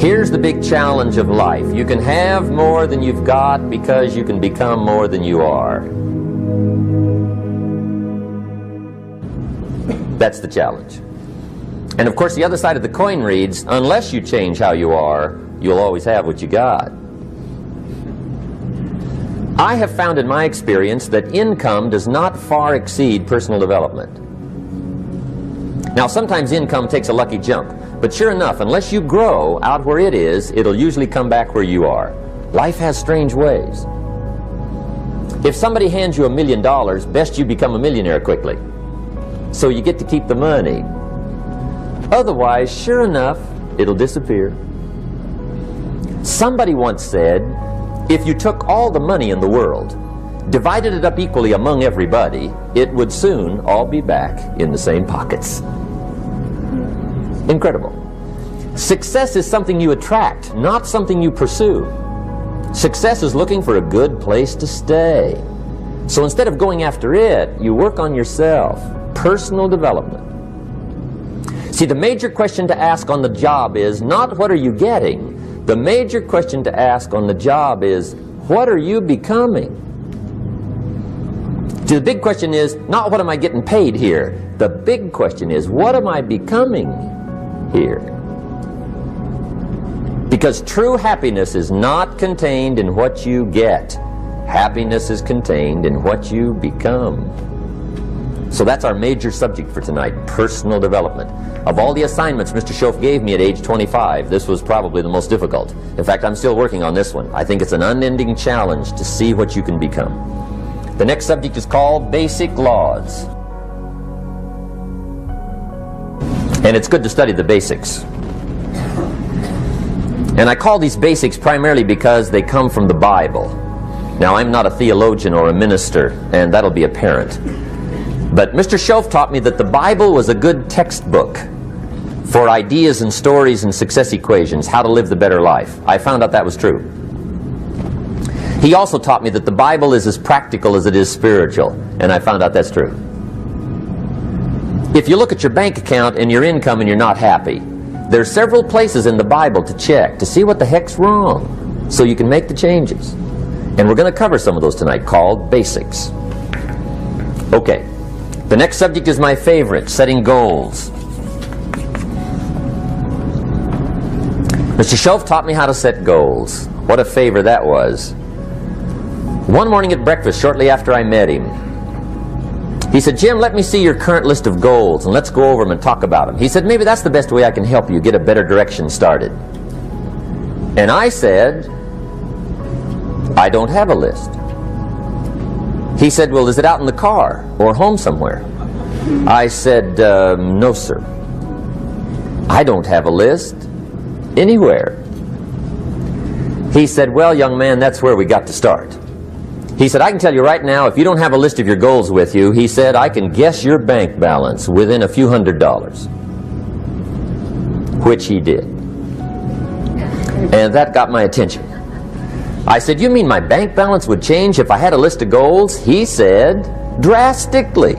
Here's the big challenge of life. You can have more than you've got because you can become more than you are. That's the challenge. And of course the other side of the coin reads, unless you change how you are, you'll always have what you got. I have found in my experience that income does not far exceed personal development. Now sometimes income takes a lucky jump, but sure enough, unless you grow out where it is, it'll usually come back where you are. Life has strange ways. If somebody hands you $1 million, best you become a millionaire quickly, so you get to keep the money. Otherwise, sure enough, it'll disappear. Somebody once said, if you took all the money in the world, divided it up equally among everybody, it would soon all be back in the same pockets. Incredible. Success is something you attract, not something you pursue. Success is looking for a good place to stay. So instead of going after it, you work on yourself. Personal development. See, the major question to ask on the job is not what are you getting? The major question to ask on the job is what are you becoming? See, the big question is not what am I getting paid here? The big question is what am I becoming here? Because true happiness is not contained in what you get. Happiness is contained in what you become. So that's our major subject for tonight, personal development. Of all the assignments Mr. Schoaf gave me at age 25, this was probably the most difficult. In fact, I'm still working on this one. I think it's an unending challenge to see what you can become. The next subject is called basic laws. And it's good to study the basics. And I call these basics primarily because they come from the Bible. Now, I'm not a theologian or a minister, and that'll be apparent. But Mr. Schoaf taught me that the Bible was a good textbook for ideas and stories and success equations, how to live the better life. I found out that was true. He also taught me that the Bible is as practical as it is spiritual, and I found out that's true. If you look at your bank account and your income and you're not happy, there are several places in the Bible to check to see what the heck's wrong so you can make the changes. And we're going to cover some of those tonight, called basics. Okay. The next subject is my favorite, setting goals. Mr. Schoaf taught me how to set goals. What a favor that was. One morning at breakfast, shortly after I met him, he said, Jim, let me see your current list of goals and let's go over them and talk about them. He said, maybe that's the best way I can help you get a better direction started. And I said, I don't have a list. He said, well, is it out in the car or home somewhere? I said, no, sir. I don't have a list anywhere. He said, well, young man, that's where we got to start. He said, I can tell you right now, if you don't have a list of your goals with you, he said, I can guess your bank balance within a few $100s. Which he did. And that got my attention. I said, you mean my bank balance would change if I had a list of goals? He said, drastically.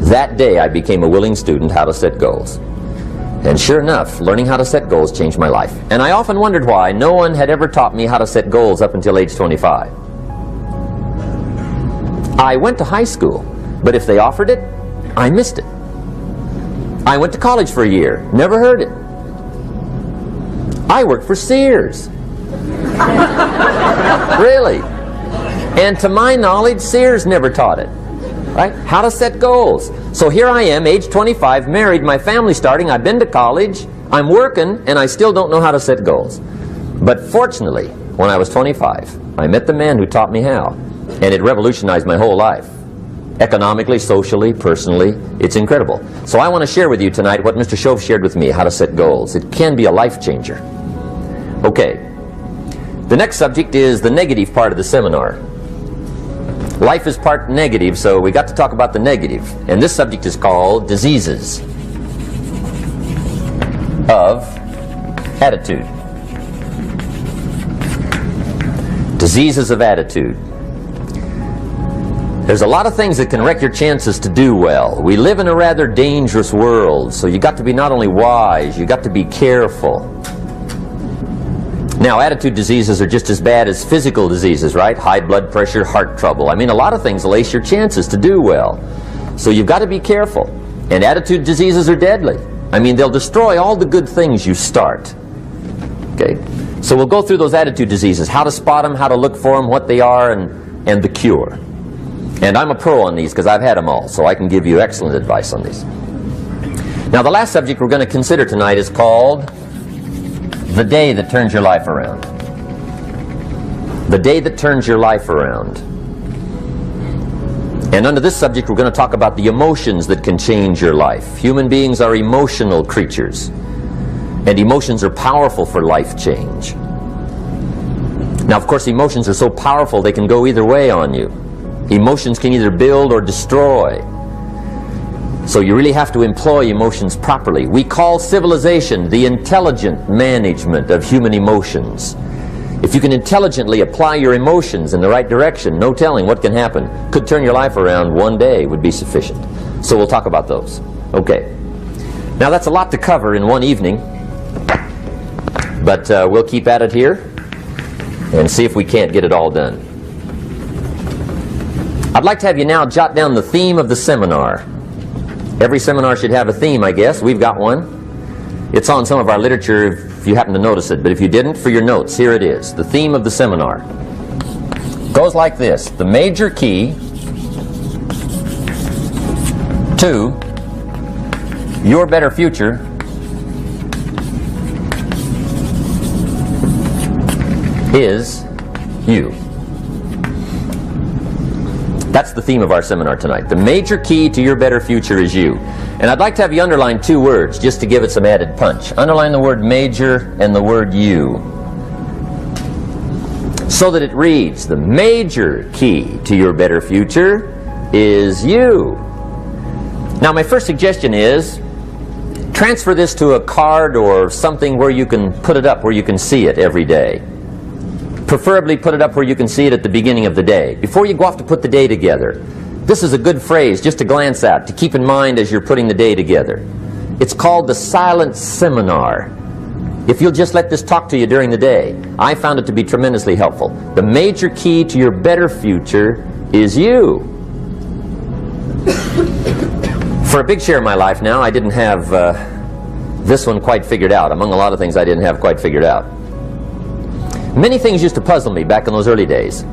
That day I became a willing student how to set goals. And sure enough, learning how to set goals changed my life. And I often wondered why no one had ever taught me how to set goals up until age 25. I went to high school, but if they offered it, I missed it. I went to college for a year, never heard it. I worked for Sears. Really. And to my knowledge, Sears never taught it. Right? How to set goals. So here I am, age 25, married, my family's starting, I've been to college, I'm working, and I still don't know how to set goals. But fortunately, when I was 25, I met the man who taught me how, and it revolutionized my whole life. Economically, socially, personally, it's incredible. So I want to share with you tonight what Mr. Schoaf shared with me, how to set goals. It can be a life changer. Okay. The next subject is the negative part of the seminar. Life is part negative, so we got to talk about the negative. And this subject is called diseases of attitude. Diseases of attitude. There's a lot of things that can wreck your chances to do well. We live in a rather dangerous world, so you got to be not only wise, you got to be careful. Now, attitude diseases are just as bad as physical diseases, right? High blood pressure, heart trouble. I mean, a lot of things lace your chances to do well. So you've got to be careful. And attitude diseases are deadly. I mean, they'll destroy all the good things you start. Okay? So we'll go through those attitude diseases, how to spot them, how to look for them, what they are, and the cure. And I'm a pro on these because I've had them all, so I can give you excellent advice on these. Now, the last subject we're going to consider tonight is called the day that turns your life around. The day that turns your life around. And under this subject, we're going to talk about the emotions that can change your life. Human beings are emotional creatures, and emotions are powerful for life change. Now, of course, emotions are so powerful they can go either way on you. Emotions can either build or destroy. So you really have to employ emotions properly. We call civilization the intelligent management of human emotions. If you can intelligently apply your emotions in the right direction, no telling what can happen. Could turn your life around one day would be sufficient. So we'll talk about those. Okay. Now that's a lot to cover in one evening, but we'll keep at it here and see if we can't get it all done. I'd like to have you now jot down the theme of the seminar. Every seminar should have a theme, I guess. We've got one. It's on some of our literature if you happen to notice it, but if you didn't, for your notes, here it is. The theme of the seminar goes like this: the major key to your better future is you. That's the theme of our seminar tonight. The major key to your better future is you. And I'd like to have you underline two words just to give it some added punch. Underline the word major and the word you, so that it reads, the major key to your better future is you. Now, my first suggestion is transfer this to a card or something where you can put it up, where you can see it every day. Preferably put it up where you can see it at the beginning of the day, before you go off to put the day together. This is a good phrase just to glance at, to keep in mind as you're putting the day together. It's called the silent seminar. If you'll just let this talk to you during the day, I found it to be tremendously helpful. The major key to your better future is you. For a big share of my life now, I didn't have this one quite figured out. Among a lot of things I didn't have quite figured out. Many things used to puzzle me back in those early days.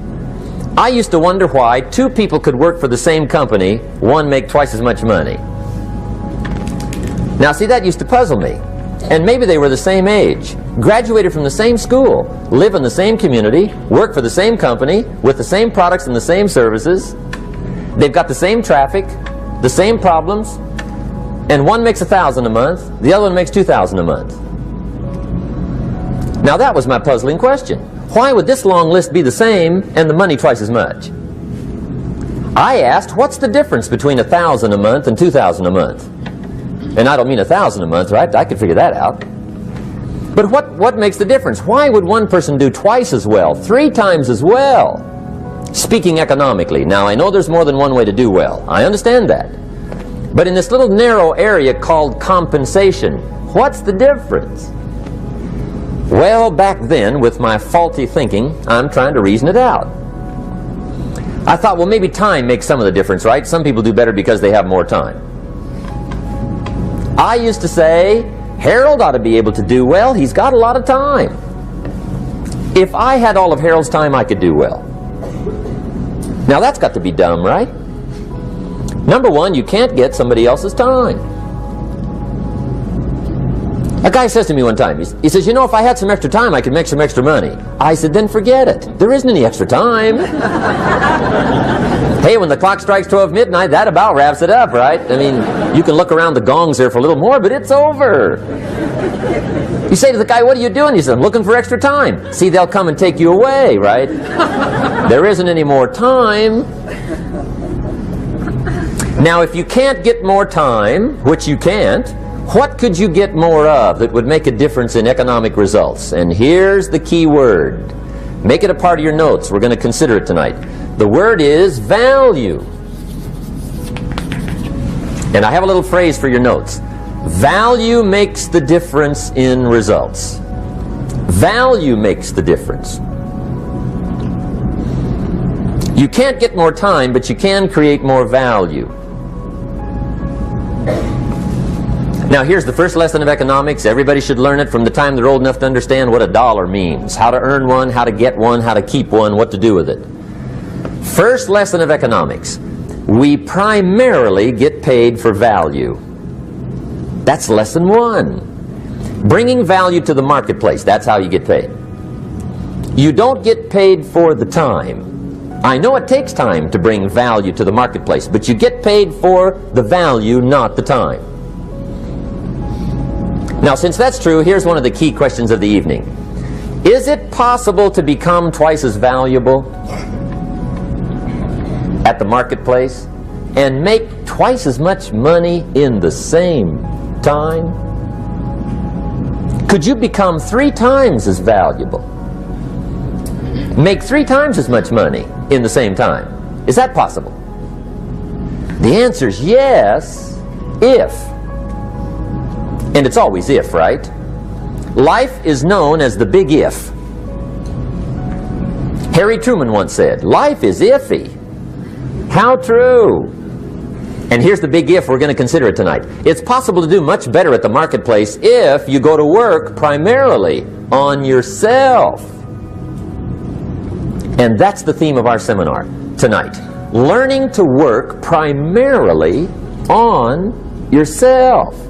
I used to wonder why two people could work for the same company, one make twice as much money. Now see, that used to puzzle me. And maybe they were the same age, graduated from the same school, live in the same community, work for the same company, with the same products and the same services. They've got the same traffic, the same problems, and one makes $1,000 a month, the other one makes $2,000 a month. Now that was my puzzling question. Why would this long list be the same and the money twice as much? I asked, what's the difference between $1,000 a month and $2,000 a month? And I don't mean $1,000 a month, right? I could figure that out. But what makes the difference? Why would one person do twice as well, 3 times as well? Speaking economically. Now I know there's more than one way to do well. I understand that. But in this little narrow area called compensation, what's the difference? Well, back then, with my faulty thinking, I'm trying to reason it out. I thought, well, maybe time makes some of the difference, right? Some people do better because they have more time. I used to say, Harold ought to be able to do well. He's got a lot of time. If I had all of Harold's time, I could do well. Now, that's got to be dumb, right? Number one, you can't get somebody else's time. A guy says to me one time, he says, you know, if I had some extra time, I could make some extra money. I said, then forget it. There isn't any extra time. Hey, when the clock strikes 12 midnight, that about wraps it up, right? I mean, you can look around the gongs there for a little more, but it's over. You say to the guy, what are you doing? He says, I'm looking for extra time. See, they'll come and take you away, right? There isn't any more time. Now, if you can't get more time, which you can't, what could you get more of that would make a difference in economic results? And here's the key word. Make it a part of your notes. We're going to consider it tonight. The word is value. And I have a little phrase for your notes. Value makes the difference in results. Value makes the difference. You can't get more time, but you can create more value. Now here's the first lesson of economics. Everybody should learn it from the time they're old enough to understand what a dollar means. How to earn one, how to get one, how to keep one, what to do with it. First lesson of economics. We primarily get paid for value. That's lesson one. Bringing value to the marketplace, that's how you get paid. You don't get paid for the time. I know it takes time to bring value to the marketplace, but you get paid for the value, not the time. Now, since that's true, here's one of the key questions of the evening. Is it possible to become twice as valuable at the marketplace and make twice as much money in the same time? Could you become 3 times as valuable? Make 3 times as much money in the same time? Is that possible? The answer is yes, if. And it's always if, right? Life is known as the big if. Harry Truman once said, life is iffy. How true. And here's the big if we're going to consider it tonight. It's possible to do much better at the marketplace if you go to work primarily on yourself. And that's the theme of our seminar tonight. Learning to work primarily on yourself.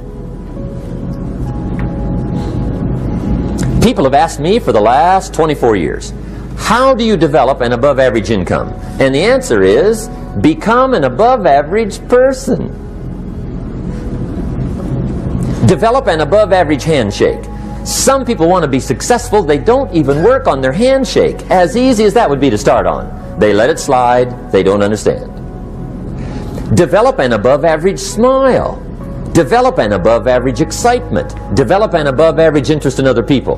People have asked me for the last 24 years, how do you develop an above average income? And the answer is, become an above average person. Develop an above average handshake. Some people want to be successful, they don't even work on their handshake. As easy as that would be to start on. They let it slide, they don't understand. Develop an above average smile. Develop an above average excitement. Develop an above average interest in other people.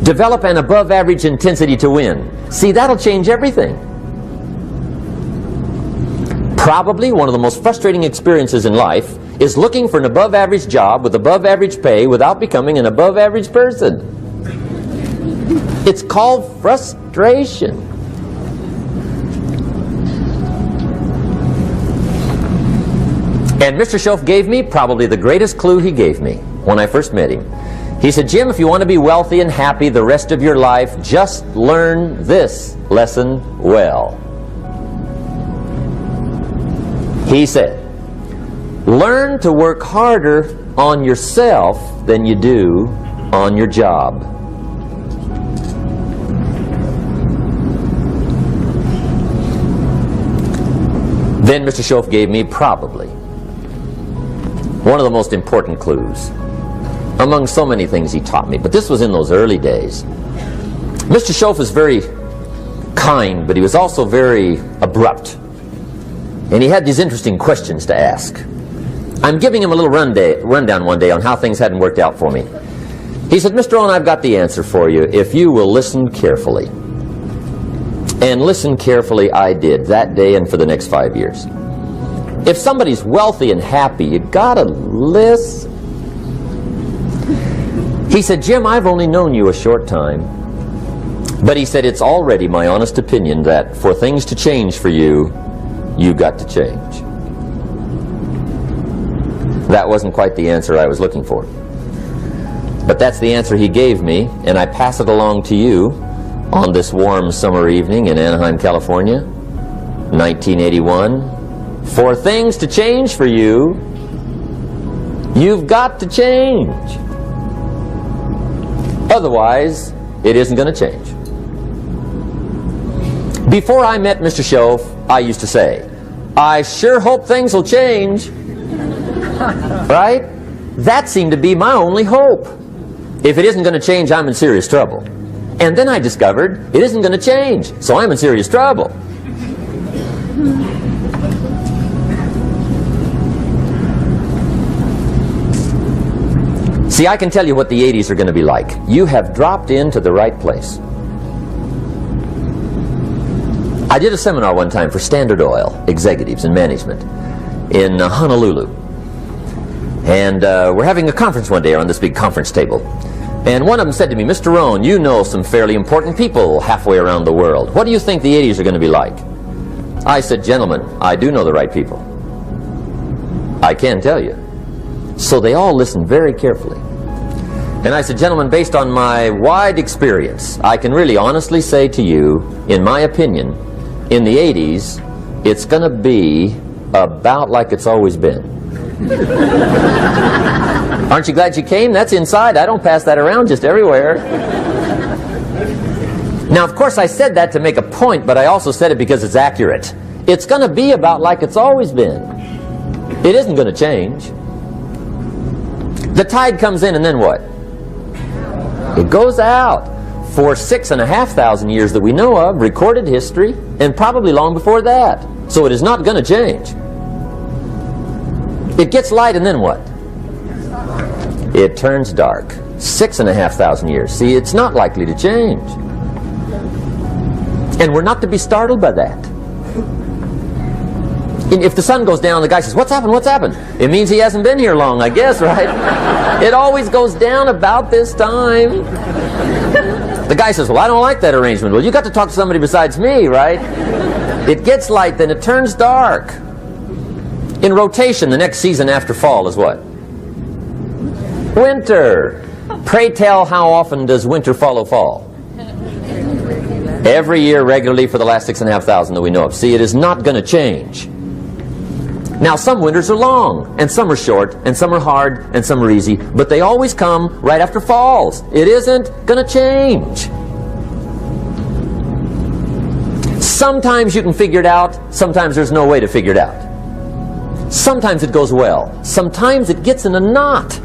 Develop an above average intensity to win. See, that'll change everything. Probably one of the most frustrating experiences in life is looking for an above average job with above average pay without becoming an above average person. It's called frustration. And Mr. Schoaf gave me probably the greatest clue he gave me when I first met him. He said, Jim, if you want to be wealthy and happy the rest of your life, just learn this lesson well. He said, learn to work harder on yourself than you do on your job. Then Mr. Schoaf gave me probably one of the most important clues among so many things he taught me, but this was in those early days. Mr. Schoaf was very kind, but he was also very abrupt. And he had these interesting questions to ask. I'm giving him a little rundown one day on how things hadn't worked out for me. He said, Mr. Rohn, I've got the answer for you if you will listen carefully. And listen carefully I did that day and for the next 5 years. If somebody's wealthy and happy, you gotta listen. He said, Jim, I've only known you a short time. But he said, it's already my honest opinion that for things to change for you, you got to change. That wasn't quite the answer I was looking for. But that's the answer he gave me, and I pass it along to you on this warm summer evening in Anaheim, California, 1981. For things to change for you, you've got to change. Otherwise, it isn't going to change. Before I met Mr. Schoaf, I used to say, I sure hope things will change. Right? That seemed to be my only hope. If it isn't going to change, I'm in serious trouble. And then I discovered it isn't going to change, so I'm in serious trouble. See, I can tell you what the 80s are going to be like. You have dropped into the right place. I did a seminar one time for Standard Oil executives and management in Honolulu. And we're having a conference one day on this big conference table. And one of them said to me, Mr. Rohn, you know some fairly important people halfway around the world. What do you think the 80s are going to be like? I said, gentlemen, I do know the right people. I can tell you. So they all listened very carefully. And I said, gentlemen, based on my wide experience, I can really honestly say to you, in my opinion, in the 80s, it's going to be about like it's always been. Aren't you glad you came? That's inside. I don't pass that around just everywhere. Now, of course, I said that to make a point, but I also said it because it's accurate. It's going to be about like it's always been. It isn't going to change. The tide comes in, and then what? It goes out. For 6,500 years that we know of, recorded history, and probably long before that. So it is not going to change. It gets light, and then what? It turns dark. 6,500 years. See, it's not likely to change. And we're not to be startled by that. If the sun goes down, the guy says, what's happened, what's happened? It means he hasn't been here long, I guess, right? It always goes down about this time. The guy says, well, I don't like that arrangement. Well, you got to talk to somebody besides me, right? It gets light, then it turns dark. In rotation, the next season after fall is what? Winter. Pray tell, how often does winter follow fall? Every year regularly for the last 6,500 that we know of. See, it is not going to change. Now, some winters are long, and some are short, and some are hard, and some are easy, but they always come right after falls. It isn't going to change. Sometimes you can figure it out, sometimes there's no way to figure it out. Sometimes it goes well, sometimes it gets in a knot.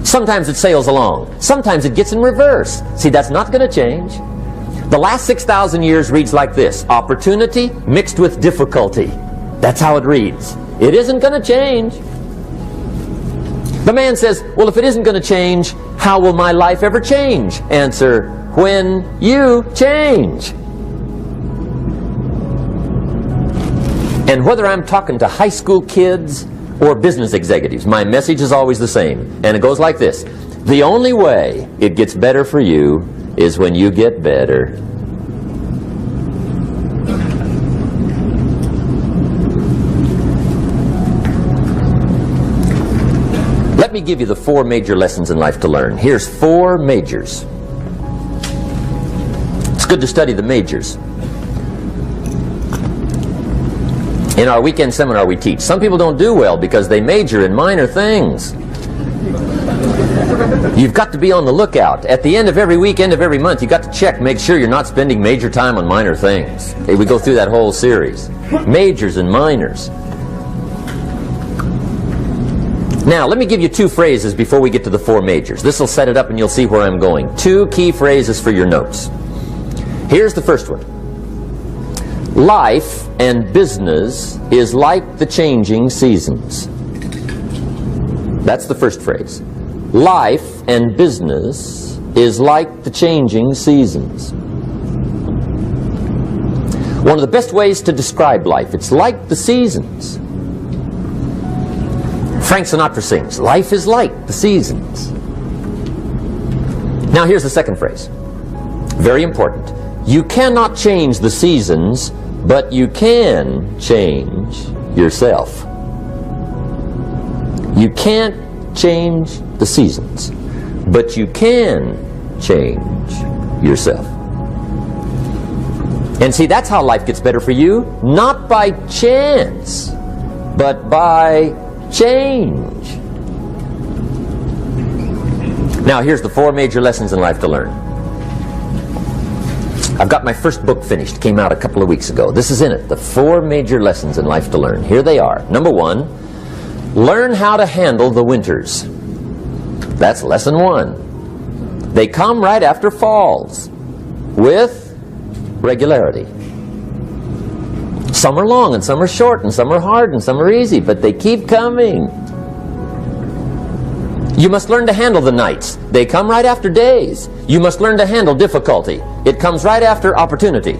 Sometimes it sails along, sometimes it gets in reverse. See, that's not going to change. The last 6,000 years reads like this: opportunity mixed with difficulty. That's how it reads. It isn't going to change. The man says, well, if it isn't going to change, how will my life ever change? Answer, when you change. And whether I'm talking to high school kids or business executives, my message is always the same. And it goes like this: the only way it gets better for you is when you get better. Let me give you the 4 major lessons in life to learn. Here's 4 majors. It's good to study the majors. In our weekend seminar we teach. Some people don't do well because they major in minor things. You've got to be on the lookout. At the end of every week, end of every month, you've got to check, make sure you're not spending major time on minor things. Okay, we go through that whole series. Majors and minors. Now, let me give you 2 phrases before we get to the 4 majors. This will set it up and you'll see where I'm going. 2 key phrases for your notes. Here's the first one. Life and business is like the changing seasons. That's the first phrase. Life and business is like the changing seasons. One of the best ways to describe life, it's like the seasons. Frank Sinatra sings, life is like the seasons. Now here's the second phrase. Very important. You cannot change the seasons, but you can change yourself. You can't change the seasons, but you can change yourself. And see, that's how life gets better for you. Not by chance, but by change. Now here's the 4 major lessons in life to learn. I've got my first book finished. Came out a couple of weeks ago. This is in it. The 4 major lessons in life to learn. Here they are. Number 1, learn how to handle the winters. That's lesson 1. They come right after falls with regularity. Some are long and some are short and some are hard and some are easy, but they keep coming. You must learn to handle the nights. They come right after days. You must learn to handle difficulty. It comes right after opportunity.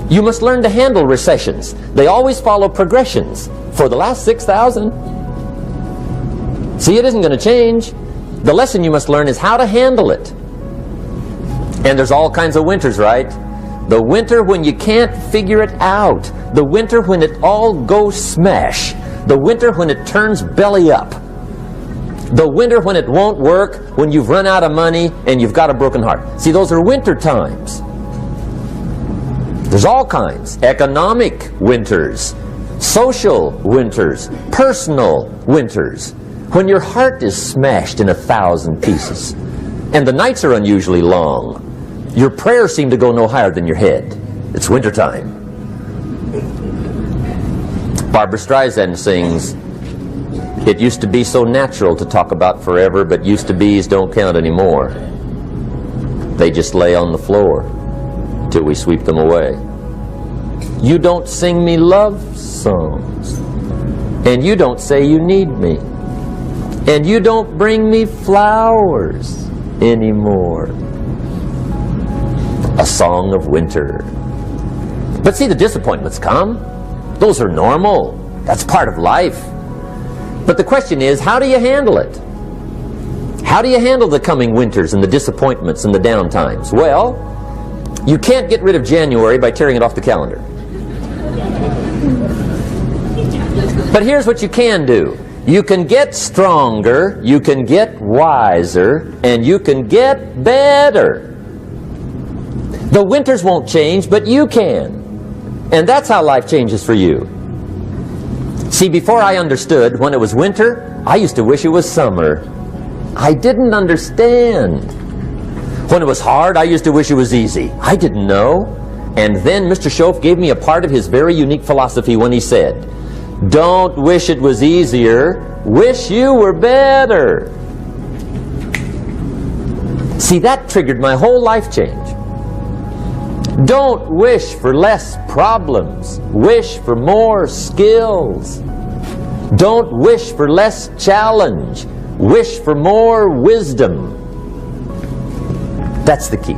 You must learn to handle recessions. They always follow progressions for the last 6,000. See, it isn't going to change. The lesson you must learn is how to handle it. And there's all kinds of winters, right? The winter when you can't figure it out. The winter when it all goes smash. The winter when it turns belly up. The winter when it won't work, when you've run out of money and you've got a broken heart. See, those are winter times. There's all kinds. Economic winters, social winters, personal winters. When your heart is smashed in 1,000 pieces and the nights are unusually long, your prayers seem to go no higher than your head. It's wintertime. Barbra Streisand sings, "It used to be so natural to talk about forever, but used to be's don't count anymore. They just lay on the floor till we sweep them away. You don't sing me love songs, and you don't say you need me, and you don't bring me flowers anymore." A song of winter. But see, the disappointments come. Those are normal. That's part of life. But the question is, how do you handle it? How do you handle the coming winters and the disappointments and the downtimes? Well, you can't get rid of January by tearing it off the calendar. But here's what you can do. You can get stronger, you can get wiser, and you can get better. The winters won't change, but you can. And that's how life changes for you. See, before I understood, when it was winter, I used to wish it was summer. I didn't understand. When it was hard, I used to wish it was easy. I didn't know. And then Mr. Schoaf gave me a part of his very unique philosophy when he said, "Don't wish it was easier, wish you were better." See, that triggered my whole life change. Don't wish for less problems, wish for more skills. Don't wish for less challenge, wish for more wisdom. That's the key.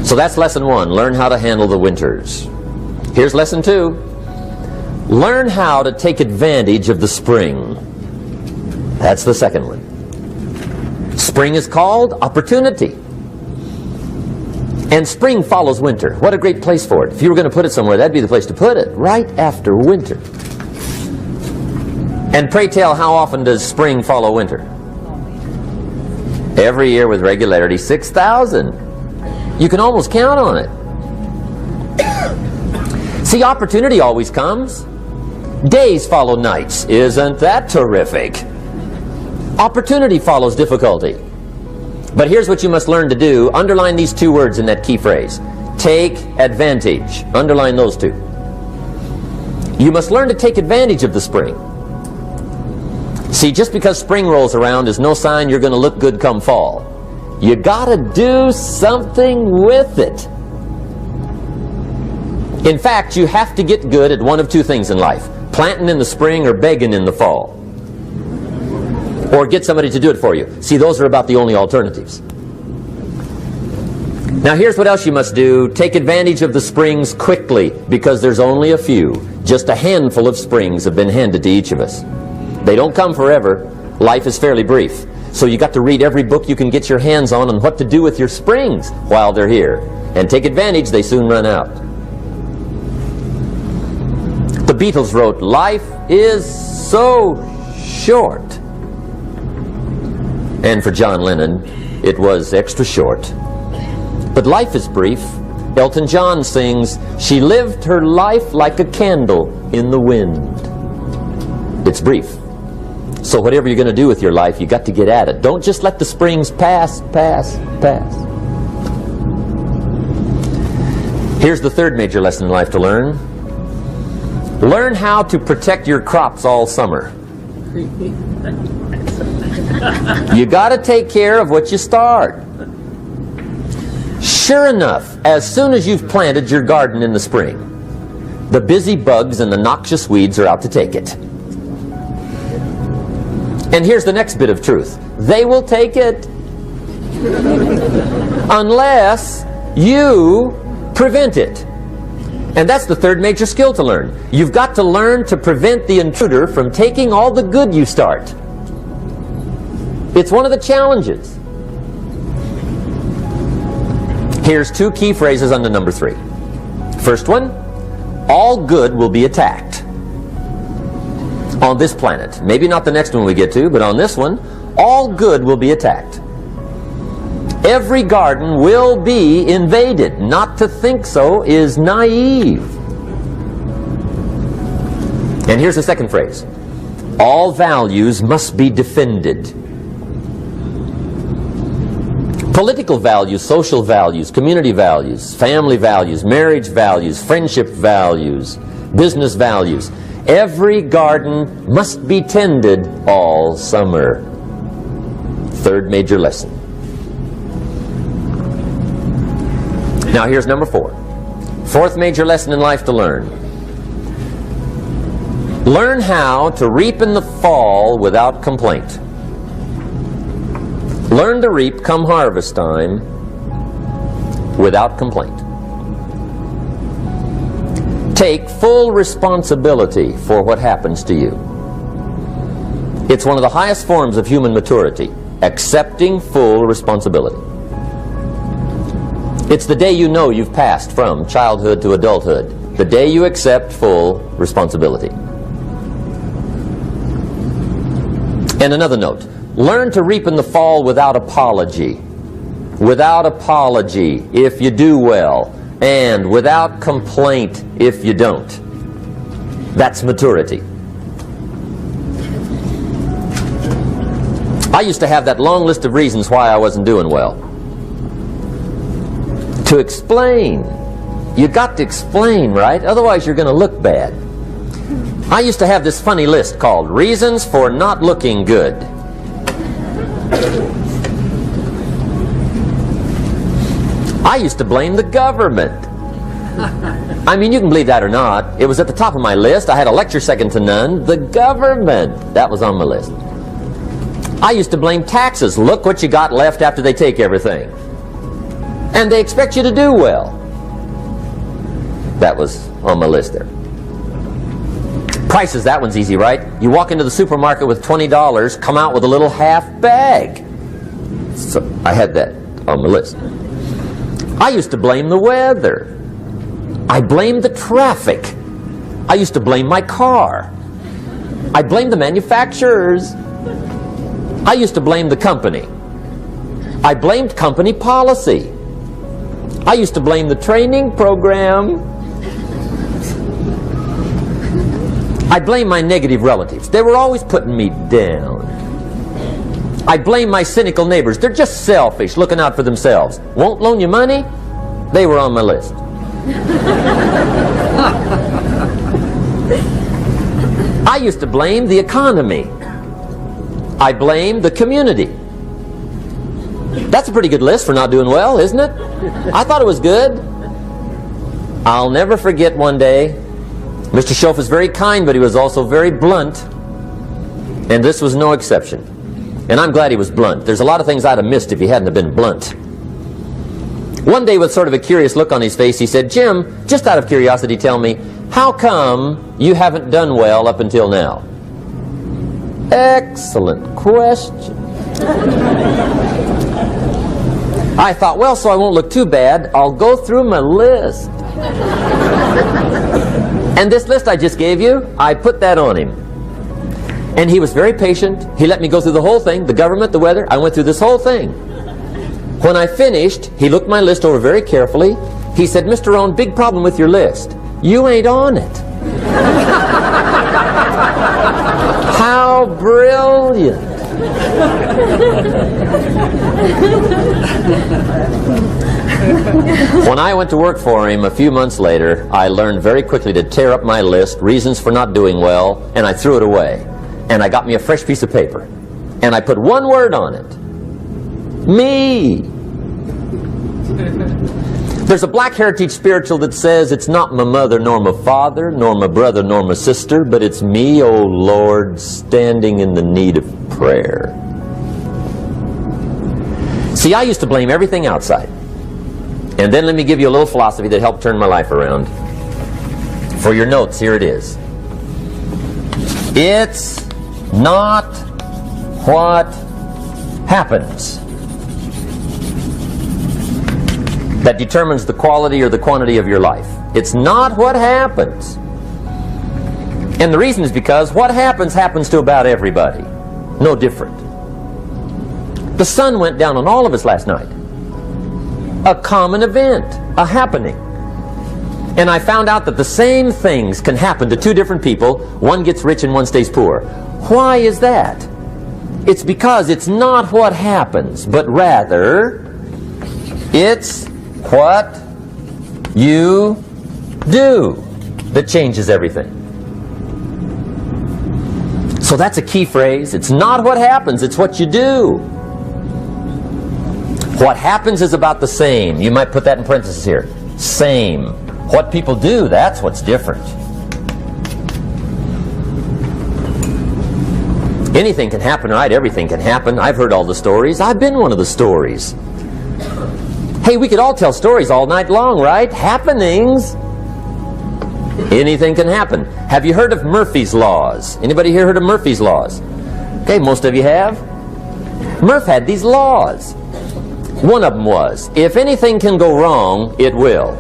So that's lesson 1, learn how to handle the winters. Here's lesson 2, learn how to take advantage of the spring. That's the second one. Spring is called opportunity. And spring follows winter. What a great place for it. If you were going to put it somewhere, that'd be the place to put it, right after winter. And pray tell, how often does spring follow winter? Every year with regularity, 6,000. You can almost count on it. See, opportunity always comes. Days follow nights. Isn't that terrific? Opportunity follows difficulty. But here's what you must learn to do. Underline these 2 words in that key phrase. Take advantage. Underline those 2. You must learn to take advantage of the spring. See, just because spring rolls around is no sign you're going to look good come fall. You gotta do something with it. In fact, you have to get good at one of 2 things in life. Planting in the spring or begging in the fall. Or get somebody to do it for you. See, those are about the only alternatives. Now here's what else you must do. Take advantage of the springs quickly, because there's only a few. Just a handful of springs have been handed to each of us. They don't come forever. Life is fairly brief. So you got to read every book you can get your hands on what to do with your springs while they're here. And take advantage, they soon run out. The Beatles wrote, "Life is so short." And for John Lennon, it was extra short. But life is brief. Elton John sings, "She lived her life like a candle in the wind." It's brief. So whatever you're going to do with your life, you got to get at it. Don't just let the springs pass. Here's the third major lesson in life to learn. Learn how to protect your crops all summer. You got to take care of what you start. Sure enough, as soon as you've planted your garden in the spring, the busy bugs and the noxious weeds are out to take it. And here's the next bit of truth. They will take it. Unless you prevent it. And that's the third major skill to learn. You've got to learn to prevent the intruder from taking all the good you start. It's one of the challenges. Here's two key phrases under number 3. First one, all good will be attacked. On this planet. Maybe not the next one we get to, but on this one, all good will be attacked. Every garden will be invaded. Not to think so is naive. And here's the second phrase. All values must be defended. Political values, social values, community values, family values, marriage values, friendship values, business values. Every garden must be tended all summer. Third major lesson. Now here's number 4. Fourth major lesson in life to learn. Learn how to reap in the fall without complaint. Learn to reap come harvest time without complaint. Take full responsibility for what happens to you. It's one of the highest forms of human maturity, accepting full responsibility. It's the day you know you've passed from childhood to adulthood, the day you accept full responsibility. And another note, learn to reap in the fall without apology. Without apology if you do well, and without complaint if you don't. That's maturity. I used to have that long list of reasons why I wasn't doing well. To explain. You got to explain, right? Otherwise you're going to look bad. I used to have this funny list called Reasons for Not Looking Good. I used to blame the government. I mean, you can believe that or not. It was at the top of my list. I had a lecture second to none. The government. That was on my list. I used to blame taxes. Look what you got left after they take everything. And they expect you to do well. That was on my list there. Prices, that one's easy, right? You walk into the supermarket with $20, come out with a little half bag. So I had that on my list. I used to blame the weather. I blamed the traffic. I used to blame my car. I blamed the manufacturers. I used to blame the company. I blamed company policy. I used to blame the training program. I blame my negative relatives. They were always putting me down. I blame my cynical neighbors. They're just selfish, looking out for themselves. Won't loan you money? They were on my list. I used to blame the economy. I blamed the community. That's a pretty good list for not doing well, isn't it? I thought it was good. I'll never forget one day, Mr. Schoaf was very kind, but he was also very blunt. And this was no exception. And I'm glad he was blunt. There's a lot of things I'd have missed if he hadn't have been blunt. One day, with sort of a curious look on his face, he said, Jim, just out of curiosity, tell me, how come you haven't done well up until now? Excellent question. I thought, well, so I won't look too bad, I'll go through my list. And this list I just gave you, I put that on him. And he was very patient. He let me go through the whole thing, the government, the weather. I went through this whole thing. When I finished, he looked my list over very carefully. He said, Mr. Rohn, big problem with your list. You ain't on it. How brilliant. When I went to work for him a few months later, I learned very quickly to tear up my list, reasons for not doing well, and I threw it away. And I got me a fresh piece of paper. And I put one word on it. Me. There's a Black Heritage spiritual that says, it's not my mother nor my father, nor my brother nor my sister, but it's me, O Lord, standing in the need of prayer. See, I used to blame everything outside. And then let me give you a little philosophy that helped turn my life around. For your notes, here it is. It's not what happens that determines the quality or the quantity of your life. It's not what happens. And the reason is because what happens to about everybody. No different. The sun went down on all of us last night. A common event, a happening. And I found out that the same things can happen to two different people. One gets rich and one stays poor. Why is that? It's because it's not what happens, but rather it's what you do that changes everything. So that's a key phrase. It's not what happens, it's what you do. What happens is about the same. You might put that in parentheses here. Same. What people do, that's what's different. Anything can happen, right? Everything can happen. I've heard all the stories. I've been one of the stories. Hey, we could all tell stories all night long, right? Happenings. Anything can happen. Have you heard of Murphy's Laws? Anybody here heard of Murphy's Laws? Okay, most of you have. Murph had these laws. One of them was, if anything can go wrong, it will.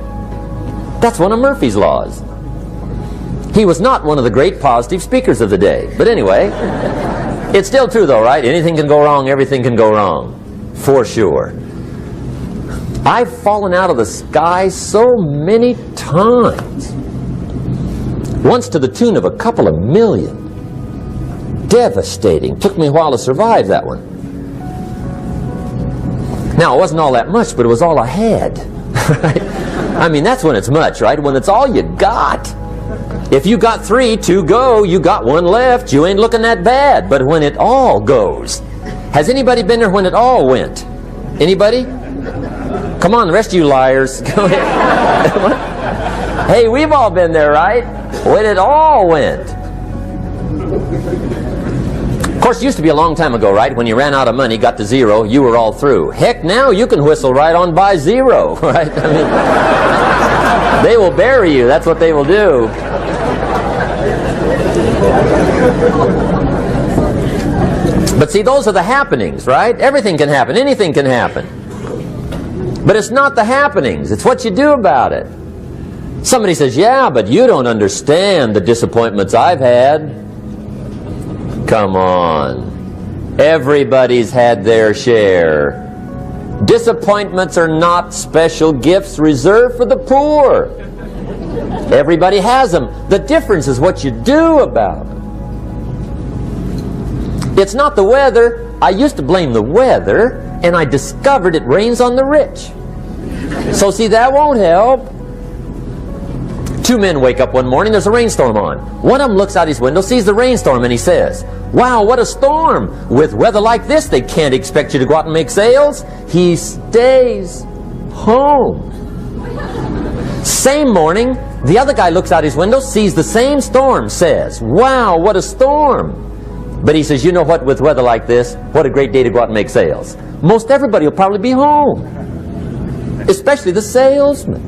That's one of Murphy's Laws. He was not one of the great positive speakers of the day. But anyway, it's still true though, right? Anything can go wrong, everything can go wrong. For sure. I've fallen out of the sky so many times. Once to the tune of a couple of million. Devastating. Took me a while to survive that one. Now, it wasn't all that much, but it was all I had. Right? I mean, that's when it's much, right? When it's all you got. If you got 3, 2 go, you got 1 left, you ain't looking that bad. But when it all goes. Has anybody been there when it all went? Anybody? Come on, the rest of you liars. Go ahead. Hey, we've all been there, right? When it all went. Of course, it used to be a long time ago, right? When you ran out of money, got to 0, you were all through. Heck, now you can whistle right on by 0, right? I mean, they will bury you. That's what they will do. But see, those are the happenings, right? Everything can happen. Anything can happen. But it's not the happenings. It's what you do about it. Somebody says, yeah, but you don't understand the disappointments I've had. Come on. Everybody's had their share. Disappointments are not special gifts reserved for the poor. Everybody has them. The difference is what you do about it. It's not the weather. I used to blame the weather, and I discovered it rains on the rich. So see, that won't help. 2 men wake up one morning, there's a rainstorm on. One of them looks out his window, sees the rainstorm, and he says, wow, what a storm. With weather like this, they can't expect you to go out and make sales. He stays home. Same morning, the other guy looks out his window, sees the same storm, says, wow, what a storm. But he says, you know what, with weather like this, what a great day to go out and make sales. Most everybody will probably be home. Especially the salesman.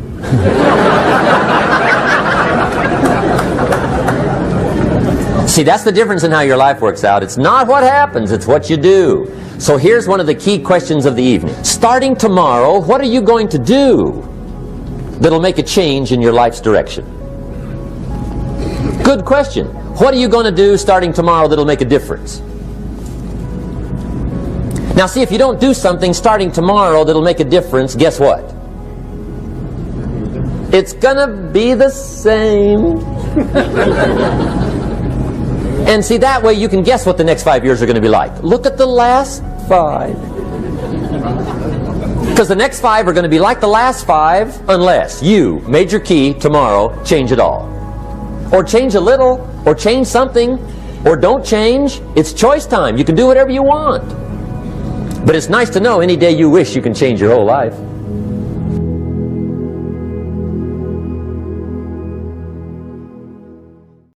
See, that's the difference in how your life works out. It's not what happens, it's what you do. So here's one of the key questions of the evening. Starting tomorrow, what are you going to do that'll make a change in your life's direction? Good question. What are you going to do starting tomorrow that'll make a difference? Now see, if you don't do something starting tomorrow that'll make a difference, guess what? It's gonna be the same. And see, that way you can guess what the next 5 years are going to be like. Look at the last 5. Because the next 5 are going to be like the last 5 unless you, major key, tomorrow, change it all. Or change a little, or change something, or don't change. It's choice time. You can do whatever you want. But it's nice to know any day you wish you can change your whole life.